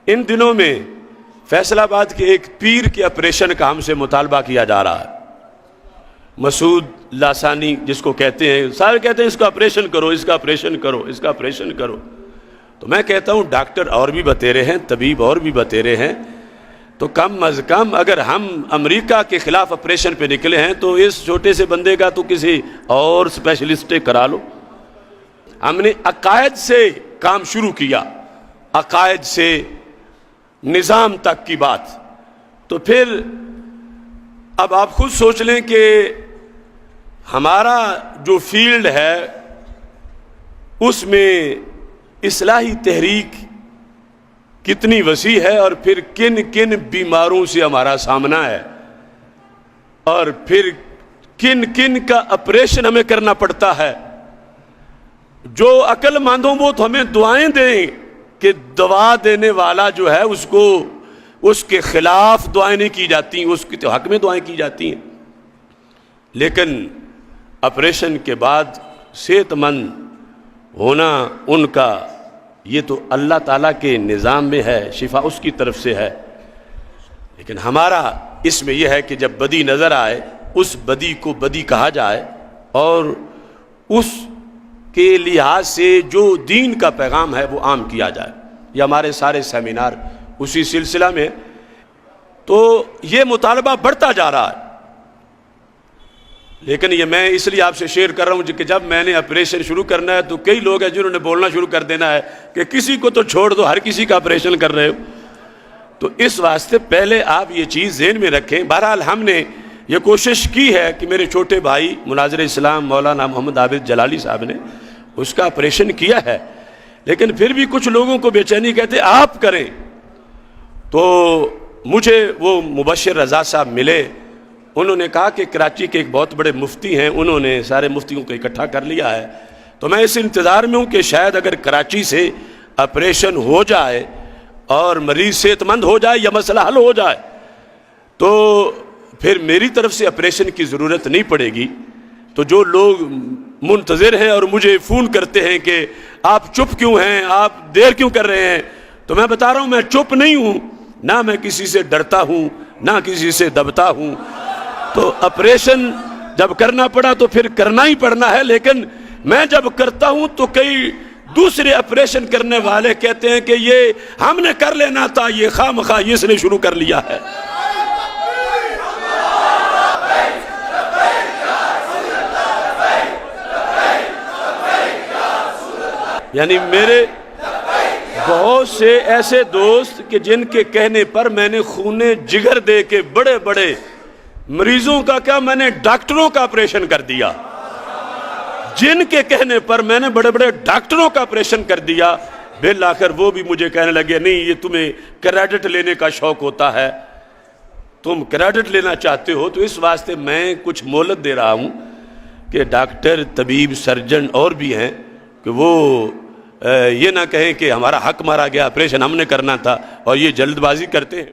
ان دنوں میں فیصل آباد کے ایک پیر کے آپریشن کا ہم سے مطالبہ کیا جا رہا ہے، مسعود لاسانی جس کو کہتے ہیں، سارے کہتے ہیں اس کا آپریشن کرو، اس کا آپریشن کرو، اس کا آپریشن کرو۔ تو میں کہتا ہوں ڈاکٹر اور بھی بتیرے ہیں، طبیب اور بھی بتیرے ہیں، تو کم از کم اگر ہم امریکہ کے خلاف آپریشن پہ نکلے ہیں تو اس چھوٹے سے بندے کا تو کسی اور اسپیشلسٹ کرا لو۔ ہم نے عقائد سے کام شروع کیا، عقائد سے نظام تک کی بات، تو پھر اب آپ خود سوچ لیں کہ ہمارا جو فیلڈ ہے اس میں اصلاحی تحریک کتنی وسیع ہے، اور پھر کن کن بیماروں سے ہمارا سامنا ہے، اور پھر کن کن کا آپریشن ہمیں کرنا پڑتا ہے۔ جو عقل مند ہوں وہ تو ہمیں دعائیں دیں کہ دوا دینے والا جو ہے اس کے خلاف دعائیں نہیں کی جاتی، اس کے حق میں دعائیں کی جاتی ہیں، لیکن آپریشن کے بعد صحت مند ہونا ان کا، یہ تو اللہ تعالیٰ کے نظام میں ہے، شفا اس کی طرف سے ہے۔ لیکن ہمارا اس میں یہ ہے کہ جب بدی نظر آئے اس بدی کو بدی کہا جائے، اور اس کے لحاظ سے جو دین کا پیغام ہے وہ عام کیا جائے۔ یہ ہمارے سارے سیمینار اسی سلسلہ میں، تو یہ مطالبہ بڑھتا جا رہا ہے۔ لیکن یہ میں اس لیے آپ سے شیئر کر رہا ہوں کہ جب میں نے آپریشن شروع کرنا ہے تو کئی لوگ ہیں جنہوں نے بولنا شروع کر دینا ہے کہ کسی کو تو چھوڑ دو، ہر کسی کا آپریشن کر رہے ہو۔ تو اس واسطے پہلے آپ یہ چیز ذہن میں رکھیں۔ بہرحال ہم نے یہ کوشش کی ہے کہ میرے چھوٹے بھائی مناظر اسلام مولانا محمد عابد جلالی صاحب نے اس کا آپریشن کیا ہے، لیکن پھر بھی کچھ لوگوں کو بے چینی کہتے آپ کریں۔ تو مجھے وہ مبشر رضا صاحب ملے، انہوں نے کہا کہ کراچی کے ایک بہت بڑے مفتی ہیں، انہوں نے سارے مفتیوں کو اکٹھا کر لیا ہے، تو میں اس انتظار میں ہوں کہ شاید اگر کراچی سے آپریشن ہو جائے اور مریض صحت مند ہو جائے یا مسئلہ حل ہو جائے تو پھر میری طرف سے آپریشن کی ضرورت نہیں پڑے گی۔ تو جو لوگ منتظر ہیں اور مجھے فون کرتے ہیں کہ آپ چپ کیوں ہیں، آپ دیر کیوں کر رہے ہیں، تو میں بتا رہا ہوں میں چپ نہیں ہوں، نہ میں کسی سے ڈرتا ہوں نہ کسی سے دبتا ہوں۔ تو آپریشن جب کرنا پڑا تو پھر کرنا ہی پڑنا ہے، لیکن میں جب کرتا ہوں تو کئی دوسرے آپریشن کرنے والے کہتے ہیں کہ یہ ہم نے کر لینا تھا، یہ خواہ مخواہ اس نے شروع کر لیا ہے۔ یعنی میرے بہت سے ایسے دوست کہ جن کے کہنے پر میں نے خون جگر دے کے بڑے بڑے مریضوں کا کیا، میں نے ڈاکٹروں کا آپریشن کر دیا، جن کے کہنے پر میں نے بڑے بڑے ڈاکٹروں کا آپریشن کر دیا۔ بالآخر وہ بھی مجھے کہنے لگے نہیں یہ تمہیں کریڈٹ لینے کا شوق ہوتا ہے، تم کریڈٹ لینا چاہتے ہو، تو اس واسطے میں کچھ مہلت دے رہا ہوں کہ ڈاکٹر طبیب سرجن اور بھی ہیں کہ وہ یہ نہ کہیں کہ ہمارا حق مارا گیا، آپریشن ہم نے کرنا تھا، اور یہ جلد بازی کرتے ہیں۔